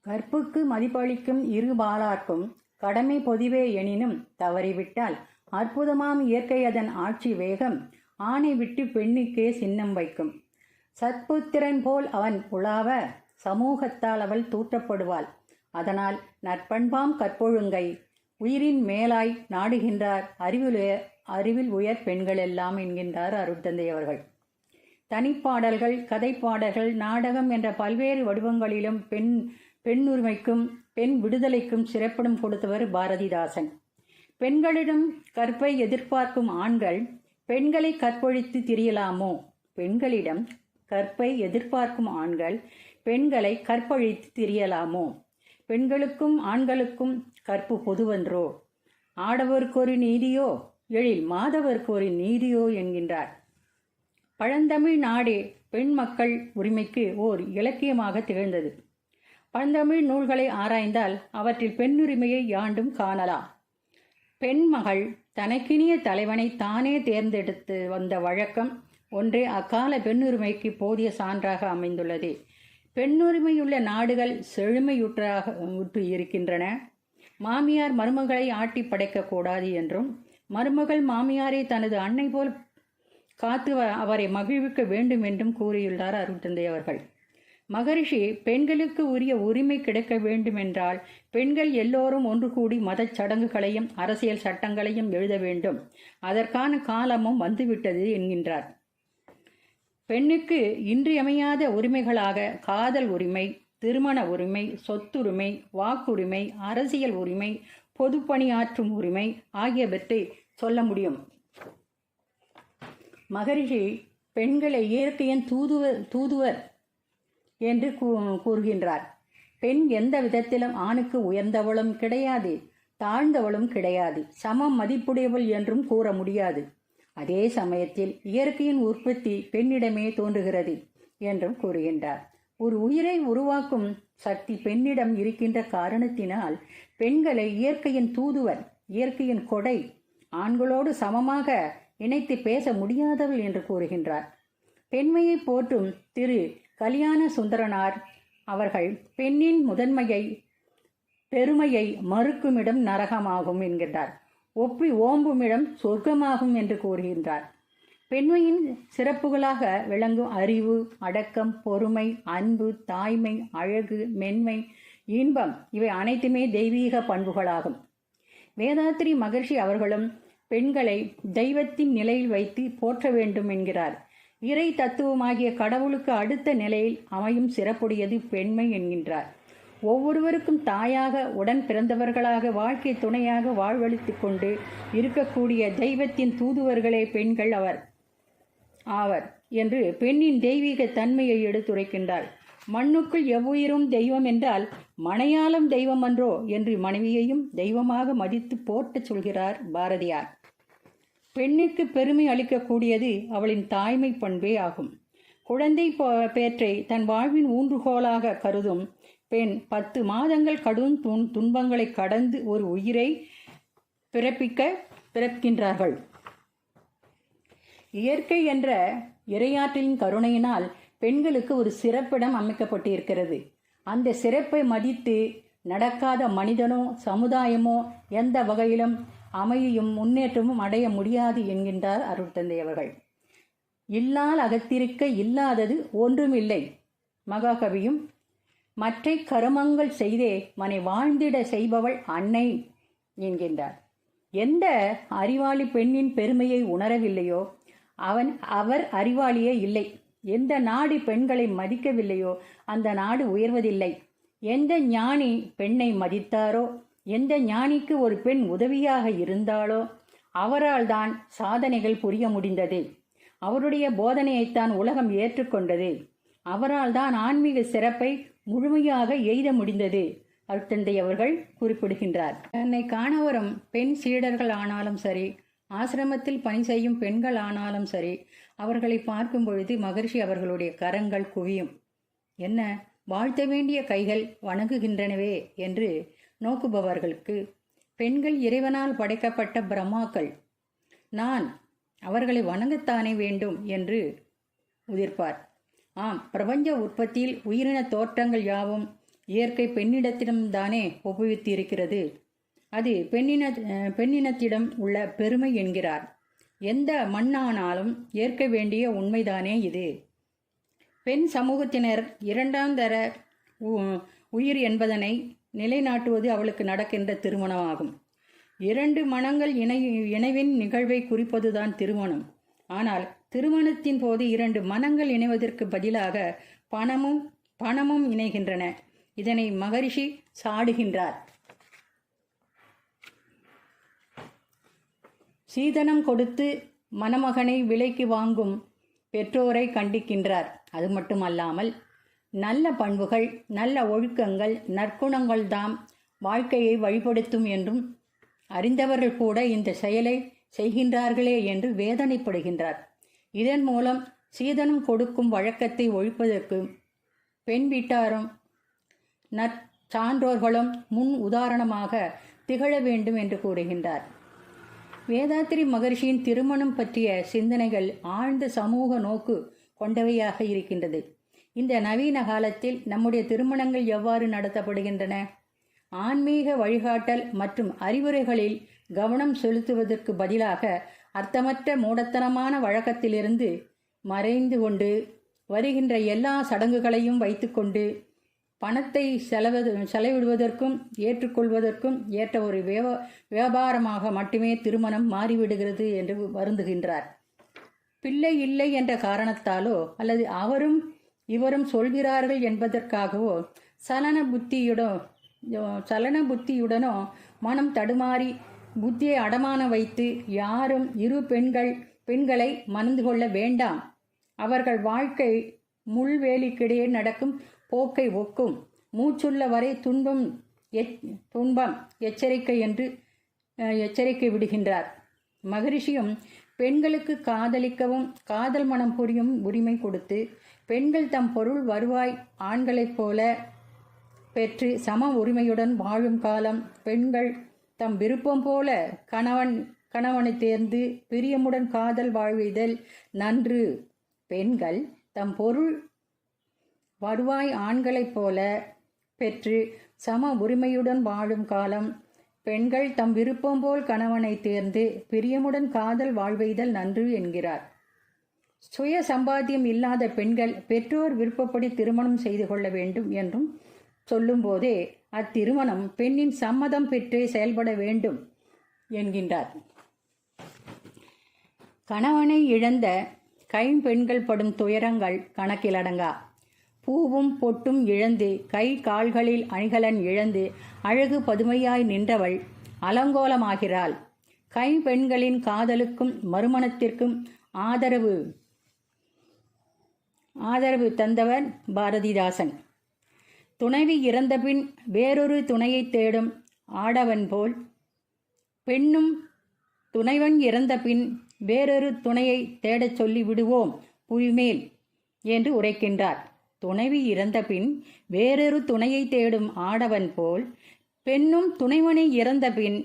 கற்புக்கு மதிப்பளிக்கும் இருபாலார்க்கும் கடமை பொதிவே எனினும் தவறிவிட்டால் அற்புதமாம் இயற்கை அதன் ஆட்சி வேகம் ஆணை விட்டு பெண்ணுக்கே சின்னம் வைக்கும். சத்புத்திரன் போல் அவன் உலாவ சமூகத்தால் அவள் தூற்றப்படுவாள். அதனால் நற்பண்பாம் கற்பொழுங்கை உயிரின் மேலாய் நாடுகின்றார் அறிவில் உயர் பெண்களெல்லாம் என்கின்றார் அருட்தந்தை அவர்கள். தனிப்பாடல்கள், கதைப்பாடல்கள், நாடகம் என்ற பல்வேறு வடிவங்களிலும் பெண்ணுரிமைக்கும் பெண் விடுதலைக்கும் சிறப்பிடம் கொடுத்தவர் பாரதிதாசன். பெண்களிடம் கற்பை எதிர்பார்க்கும் ஆண்கள் பெண்களை கற்பொழித்து திரியலாமோ? பெண்களிடம் கற்பை எதிர்பார்க்கும் ஆண்கள் பெண்களை கற்பழித்து திரியலாமோ? பெண்களுக்கும் ஆண்களுக்கும் கற்பு பொதுவன்றோ? ஆடவர்க்கொரு நீதியோ எழில் மாதவர்க்கொரு நீதியோ என்கின்றார். பழந்தமிழ் நாடே பெண் மக்கள் உரிமைக்கு ஓர் இலக்கியமாக திகழ்ந்தது. பழந்தமிழ் நூல்களை ஆராய்ந்தால் அவற்றில் பெண்ணுரிமையை யாண்டும் காணலாம். பெண்மகள் தனக்கினிய தலைவனை தானே தேர்ந்தெடுத்து வந்த வழக்கம் ஒன்றே அக்கால பெண்ணுரிமைக்கு போதிய சான்றாக அமைந்துள்ளது. பெண்ணுரிமையுள்ள நாடுகள் செழுமையுற்று இருக்கின்றன. மாமியார் மருமகளை ஆட்டி படைக்கக்கூடாது என்றும், மருமகள் மாமியாரை தனது அன்னை போல் காத்து அவரை மகிழ்விக்க வேண்டும் என்றும் கூறியுள்ளார் அருட்தந்தை அவர்கள். மகரிஷி பெண்களுக்கு உரிய உரிமை கிடைக்க வேண்டுமென்றால் பெண்கள் எல்லோரும் ஒன்று கூடி மதச் சடங்குகளையும் அரசியல் சட்டங்களையும் எழுத வேண்டும். அதற்கான காலமும் வந்துவிட்டது என்கின்றார். பெண்ணுக்கு இன்றியமையாத உரிமைகளாக காதல் உரிமை, திருமண உரிமை, சொத்துரிமை, வாக்குரிமை, அரசியல் உரிமை, பொதுப்பணியாற்றும் உரிமை ஆகியவற்றை சொல்ல முடியும். மகரிஷி பெண்களை இயற்கையின் தூதுவர் என்று கூறுகின்றார். பெண் எந்த விதத்திலும் ஆணுக்கு உயர்ந்தவளும் கிடையாது, தாழ்ந்தவளும் கிடையாது, சமம் மதிப்புடையவள் என்றும் கூற முடியாது. அதே சமயத்தில் இயற்கையின் உற்பத்தி பெண்ணிடமே தோன்றுகிறது என்றும் கூறுகின்றார். ஒரு உயிரை உருவாக்கும் சக்தி பெண்ணிடம் இருக்கின்ற காரணத்தினால் பெண்களை இயற்கையின் தூதுவர், இயற்கையின் கொடை, ஆண்களோடு சமமாக இணைத்து பேச முடியாதவள் என்று கூறுகின்றார். பெண்மையை போற்றும் திரு கல்யாண சுந்தரனார் அவர்கள் பெண்ணின் பெருமையை மறுக்குமிடம் நரகமாகும் என்கின்றார். ஒப்பி ஓம்புமிடம் சொர்க்கமாகும் என்று கூறுகின்றார். பெண்மையின் சிறப்புகளாக விளங்கும் அறிவு, அடக்கம், பொறுமை, அன்பு, தாய்மை, அழகு, மென்மை, இன்பம் இவை அனைத்துமே தெய்வீக பண்புகளாகும். வேதாத்திரி மகர்ஷி அவர்களும் பெண்களை தெய்வத்தின் நிலையில் வைத்து போற்ற வேண்டும் என்கிறார். இறை தத்துவமாகிய கடவுளுக்கு அடுத்த நிலையில் அமையும் சிறப்புடையது பெண்மை என்கின்றார். ஒவ்வொருவருக்கும் தாயாக, உடன் பிறந்தவர்களாக, வாழ்க்கை துணையாக வாழ்வளித்து கொண்டு இருக்கக்கூடிய தெய்வத்தின் தூதுவர்களே பெண்கள் ஆவர் என்று பெண்ணின் தெய்வீக தன்மையை எடுத்துரைக்கின்றார். மண்ணுக்குள் எவ்வுயிரும் தெய்வம் என்றால் மனையாளும் தெய்வம் அன்றோ என்று மனைவியையும் தெய்வமாக மதித்து போற்றச் சொல்கிறார் பாரதியார். பெண்ணுக்கு பெருமை அளிக்கக்கூடியது அவளின் தாய்மை பண்பே ஆகும். குழந்தை பேற்றை தன் வாழ்வின் ஊன்றுகோலாக கருதும் பெண் 10 மாதங்கள் கடும் துன்பங்களை கடந்து ஒரு உயிரை பிறக்கின்றார்கள். இயற்கை என்ற இறையாற்றலின் கருணையினால் பெண்களுக்கு ஒரு சிறப்பிடம் அமைக்கப்பட்டிருக்கிறது. அந்த சிறப்பை மதித்து நடக்காத மனிதனோ சமுதாயமோ எந்த வகையிலும் அமைதியும் முன்னேற்றமும் அடைய முடியாது என்கின்றார் அருட்தந்தை அவர்கள். இல்லால் அகத்திருக்க இல்லாதது ஒன்றுமில்லை மகாகவியும் மற்றை கருமங்கள் செய்தே மனை வாழ்ந்திட செய்பவள் அன்னை என்கின்றார். எந்த அறிவாளி பெண்ணின் பெருமையை உணரவில்லையோ அவர் அறிவாளியே இல்லை. எந்த நாடு பெண்களை மதிக்கவில்லையோ அந்த நாடு உயர்வதில்லை. எந்த ஞானி பெண்ணை மதித்தாரோ, எந்த ஞானிக்கு ஒரு பெண் உதவியாக இருந்தாலோ அவரால் தான் சாதனைகள் புரிய முடிந்தது. அவருடைய போதனையைத்தான் உலகம் ஏற்றுக்கொண்டது. அவரால் தான் ஆன்மீக சிறப்பை முழுமையாக எய்த முடிந்தது அருட்தந்தை அவர்கள் குறிப்பிடுகின்றார். தன்னை காண வரும் பெண் சீடர்கள் ஆனாலும் சரி, ஆசிரமத்தில் பணி செய்யும் பெண்கள் ஆனாலும் சரி, அவர்களை பார்க்கும் பொழுது மகரிஷி அவர்களுடைய கரங்கள் குவியும். என்ன வாழ்த்த வேண்டிய கைகள் வணங்குகின்றனவே என்று நோக்குபவர்களுக்கு பெண்கள் இறைவனால் படைக்கப்பட்ட பிரம்மாக்கள், நான் அவர்களை வணங்கத்தானே வேண்டும் என்று உதிர்ப்பார். ஆம், பிரபஞ்ச உற்பத்தியில் உயிரின தோற்றங்கள் யாவும் இயற்கை பெண்ணிடத்திடம்தானே ஒப்புவித்திருக்கிறது. அது பெண்ணினத்திடம் உள்ள பெருமை என்கிறார். எந்த மண்ணானாலும் ஏற்க வேண்டிய உண்மைதானே இது. பெண் சமூகத்தினர் இரண்டாம் தர உயிர் என்பதனை நிலைநாட்டுவது அவளுக்கு நடக்கின்ற திருமணமாகும். இரண்டு மனங்கள் இணைவின் நிகழ்வை குறிப்பதுதான் திருமணம். ஆனால் திருமணத்தின் போது இரண்டு மனங்கள் இணைவதற்கு பதிலாக பணமும் இணைகின்றன. இதனை மகரிஷி சாடுகின்றார். சீதனம் கொடுத்து மணமகனை விலைக்கு வாங்கும் பெற்றோரை கண்டிக்கின்றார். அது மட்டுமல்லாமல் நல்ல பண்புகள், நல்ல ஒழுக்கங்கள், நற்குணங்கள் தாம் வாழ்க்கையை வழிபடுத்தும் என்றும் அறிந்தவர்கள் கூட இந்த செயலை செய்கின்றார்களே என்று வேதனைப்படுகின்றார். இதன் மூலம் சீதனம் கொடுக்கும் வழக்கத்தை ஒழிப்பதற்கு பெண் வீட்டாரும் நற்சான்றோர்களும் முன் உதாரணமாக திகழ வேண்டும் என்று கூறுகின்றார். வேதாத்திரி மகர்ஷியின் திருமணம் பற்றிய சிந்தனைகள் ஆழ்ந்த சமூக நோக்கு கொண்டவையாக இருக்கின்றது. இந்த நவீன காலத்தில் நம்முடைய திருமணங்கள் எவ்வாறு நடத்தப்படுகின்றன? ஆன்மீக வழிகாட்டல் மற்றும் அறிவுரைகளில் கவனம் செலுத்துவதற்கு பதிலாக அர்த்தமற்ற மூடத்தனமான வழக்கத்திலிருந்து மறைந்து கொண்டு வருகின்ற எல்லா சடங்குகளையும் வைத்துக்கொண்டு பணத்தை செலவிடுவதற்கும் ஏற்றுக்கொள்வதற்கும் ஏற்ற ஒரு வியாபாரமாக மட்டுமே திருமணம் மாறிவிடுகிறது என்று வருந்துகின்றார். பிள்ளை இல்லை என்ற காரணத்தாலோ அல்லது அவரும் இவரும் சொல்கிறார்கள் என்பதற்காகவோ சலன புத்தியுடனோ மனம் தடுமாறி புத்தியை அடமான வைத்து யாரும் இரு பெண்களை மணந்து கொள்ள வேண்டாம். அவர்கள் வாழ்க்கை முள்வேலிக்கிடையே நடக்கும் போக்கை ஒக்கும். மூச்சுள்ள வரை துன்பம் எச்சரிக்கை என்று எச்சரிக்கை விடுகின்றார். மகரிஷியும் பெண்களுக்கு காதலிக்கவும் காதல் மனம் புரியும் உரிமை கொடுத்து பெண்கள் தம் பொருள் வருவாய் ஆண்களைப் போல பெற்று சம உரிமையுடன் வாழும் காலம், பெண்கள் தம் விருப்பம் போல கணவனை தேர்ந்து பிரியமுடன் காதல் வாழ்விதல் நன்று. பெண்கள் தம் பொருள் வருவாய் ஆண்களைப் போல பெற்று சம உரிமையுடன் வாழும் காலம், பெண்கள் தம் விருப்பம் போல் கணவனை தேர்ந்து பிரியமுடன் காதல் வாழ்வெய்தல் நன்று என்கிறார். சுய சம்பாத்தியம் இல்லாத பெண்கள் பெற்றோர் விருப்பப்படி திருமணம் செய்து கொள்ள வேண்டும் என்றும் சொல்லும்போதே அத்திருமணம் பெண்ணின் சம்மதம் பெற்றே செயல்பட வேண்டும் என்கின்றார். கணவனை இழந்த கைம்பெண்கள் படும் துயரங்கள் கணக்கிலடங்கா. பூவும் பொட்டும் இழந்து கை கால்களில் அணிகலன் இழந்து அழகு பதுமையாய் நின்றவள் அலங்கோலமாகிறாள். கைம்பெண்களின் காதலுக்கும் மறுமணத்திற்கும் ஆதரவு தந்தவர் பாரதிதாசன். துணைவி இறந்தபின் வேறொரு துணையை தேடும் ஆடவன் போல் பெண்ணும் துணைவன் இறந்தபின் வேறொரு துணையை தேடச் சொல்லி விடுவோம் புவிமேல் என்று உரைக்கின்றார். துணைவி இறந்தபின் வேறொரு துணையை தேடும் ஆடவன் போல் பெண்ணும் துணைவன் இறந்தபின்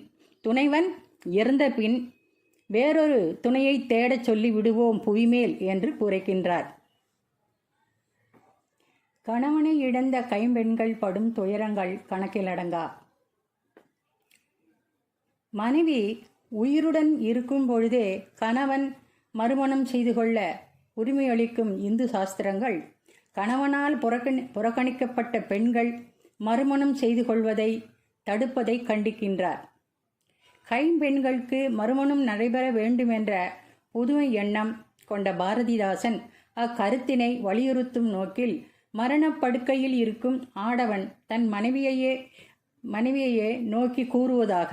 வேறொரு துணையை தேடச் சொல்லி விடுவோம் புவிமேல் என்று உரைக்கின்றார். கணவனை இழந்த கைம்பெண்கள் படும் துயரங்கள் கணக்கிலடங்கா. மனைவி உயிருடன் இருக்கும் பொழுதே கணவன் மறுமணம் செய்து கொள்ள உரிமையளிக்கும் இந்து சாஸ்திரங்கள் கணவனால் புறக்கணிக்கப்பட்ட பெண்கள் மறுமணம் செய்து கொள்வதை தடுப்பதை கண்டிக்கின்றார். கைம்பெண்களுக்கு மறுமணம் நடைபெற வேண்டுமென்ற புதுமை எண்ணம் கொண்ட பாரதிதாசன் அக்கருத்தினை வலியுறுத்தும் நோக்கில் மரணப்படுக்கையில் இருக்கும் ஆடவன் தன் மனைவியையே நோக்கி கூறுவதாக,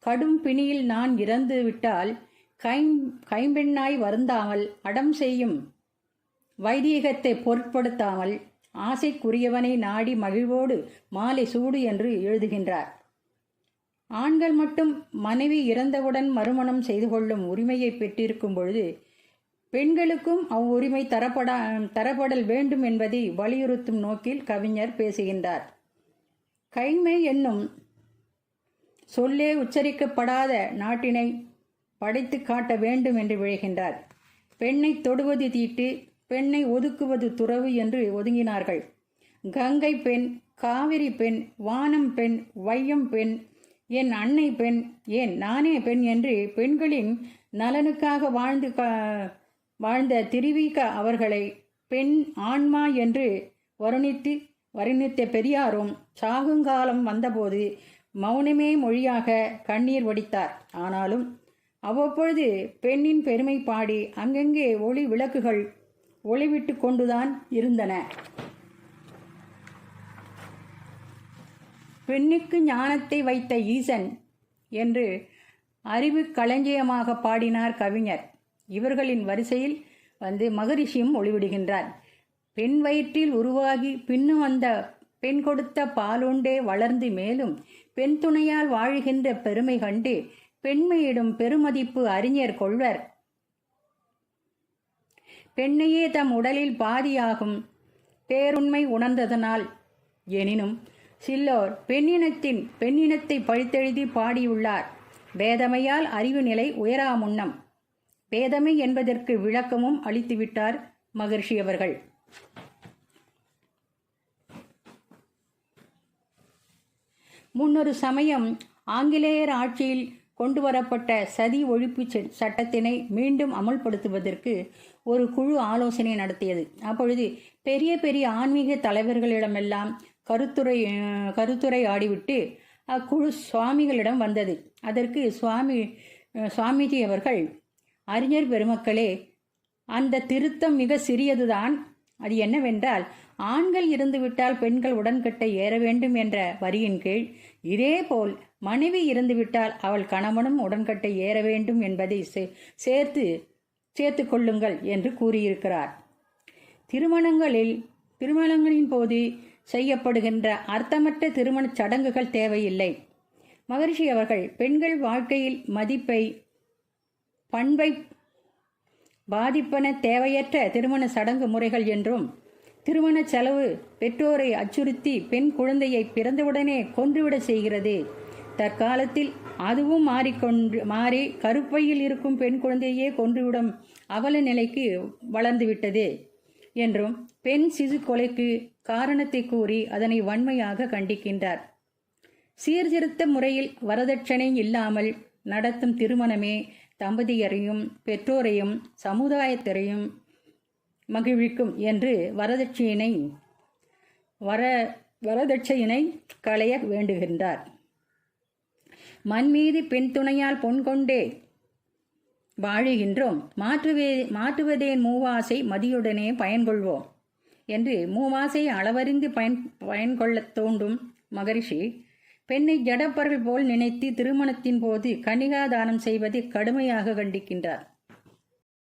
கடும் பிணியில் நான் இறந்து விட்டால் கைம்பெண்ணாய் வருந்தாமல் அடம் செய்யும் வைதீகத்தை பொருட்படுத்தாமல் ஆசைக்குரியவனை நாடி மகிழ்வோடு மாலை சூடு என்று எழுதுகின்றார். ஆண்கள் மட்டும் மனைவி இறந்தவுடன் மறுமணம் செய்து கொள்ளும் உரிமையை பெற்றிருக்கும் பொழுது பெண்களுக்கும் அவ்வுரிமை தரப்படல் வேண்டும் என்பதை வலியுறுத்தும் நோக்கில் கவிஞர் பேசுகின்றார். கைமை என்னும் சொல்லே உச்சரிக்கப்படாத நாட்டினை படைத்து காட்ட வேண்டும் என்று விழைகின்றார். பெண்ணை தொடுவது தீட்டு, பெண்ணை ஒதுக்குவது துறவு என்று ஒதுங்கினார்கள். கங்கை பெண், காவிரி பெண், வானம் பெண், வையம் பெண், என் அன்னை பெண், ஏன் நானே பெண் என்று பெண்களின் நலனுக்காக வாழ்ந்த திருவிக அவர்களை பெண் ஆன்மா என்று வருணித்த பெரியாரும் சாகுங்காலம் வந்தபோது மௌனமே மொழியாக கண்ணீர் வடித்தார். ஆனாலும் அவ்வப்பொழுது பெண்ணின் பெருமை பாடி அங்கங்கே ஒளி விளக்குகள் ஒளிவிட்டு கொண்டுதான் இருந்தன. பெண்ணுக்கு ஞானத்தை வைத்த ஈசன் என்று அறிவு களஞ்சியமாக பாடினார் கவிஞர். இவர்களின் வரிசையில் மகரிஷியும் ஒளிவிடுகின்றார். பெண் வயிற்றில் உருவாகி பின்னும் வந்த பெண் கொடுத்த பாலுண்டே வளர்ந்து மேலும் பெண் துணையால் வாழுகின்ற பெருமை கண்டு பெண்மையிடும் பெருமதிப்பு அறிஞர் கொள்வர். பெண்ணையே தம் உடலில் பாதியாகும் பேருண்மை உணர்ந்ததனால். எனினும் சில்லோர் பெண்ணினத்தை பழித்தெழுதி பாடியுள்ளார். பேதமையால் அறிவு நிலை உயரா முன்னம். பேதமை என்பதற்கு விளக்கமும் அளித்துவிட்டார் மகர்ஷி அவர்கள். முன்னொரு சமயம் ஆங்கிலேயர் ஆட்சியில் கொண்டு வரப்பட்ட சதி ஒழிப்பு சட்டத்தினை மீண்டும் அமல்படுத்துவதற்கு ஒரு குழு ஆலோசனை நடத்தியது. அப்பொழுது பெரிய பெரிய ஆன்மீக தலைவர்களிடமெல்லாம் கருத்துரை ஆடிவிட்டு அக்குழு சுவாமிகளிடம் வந்தது. அதற்கு சுவாமிஜி அவர்கள், அறிஞர் பெருமக்களே, அந்த திருத்தம் மிக சிறியதுதான். அது என்னவென்றால், ஆண்கள் இருந்துவிட்டால் பெண்கள் உடன்கட்டை ஏற வேண்டும் என்ற வரியின் கீழ் இதேபோல் மனைவி இருந்துவிட்டால் அவள் கணவனும் உடன்கட்டை ஏற வேண்டும் என்பதை சேர்த்து கொள்ளுங்கள் என்று கூறியிருக்கிறார். திருமணங்களின் போது செய்யப்படுகின்ற அர்த்தமற்ற திருமணச் சடங்குகள் தேவையில்லை. மகரிஷி அவர்கள் பெண்கள் வாழ்க்கையில் பண்பை பாதிப்பன தேவையற்ற திருமண சடங்கு முறைகள் என்றும், திருமண செலவு பெற்றோரை அச்சுறுத்தி பெண் குழந்தையை பிறந்தவுடனே கொன்றுவிட செய்கிறது. தற்காலத்தில் அதுவும் மாறி கருப்பையில் இருக்கும் பெண் குழந்தையே கொன்றுவிடும் அவல நிலைக்கு வளர்ந்துவிட்டது என்றும் பெண் சிசு கொலைக்கு காரணத்தை கூறி அதனை வன்மையாக கண்டிக்கின்றார். சீர்திருத்த முறையில் வரதட்சணை இல்லாமல் நடத்தும் திருமணமே தம்பதியரையும் பெற்றோரையும் சமுதாயத்திரையும் மகிழ்விக்கும் என்று வரதட்சையினை களைய வேண்டுகின்றார். மண் மீது பெண் துணையால் பொன் கொண்டே வாழுகின்றோம், மாற்றுவதேன் மூவாசை மதியுடனே பயன்கொள்வோம் என்று மூவாசை அளவறிந்து பயன்கொள்ள தோண்டும் மகரிஷி பெண்ணை ஜடப்பர்கள் போல் நினைத்து திருமணத்தின் போது கன்னிகாதானம் செய்வதை கடுமையாக கண்டிக்கின்றார்.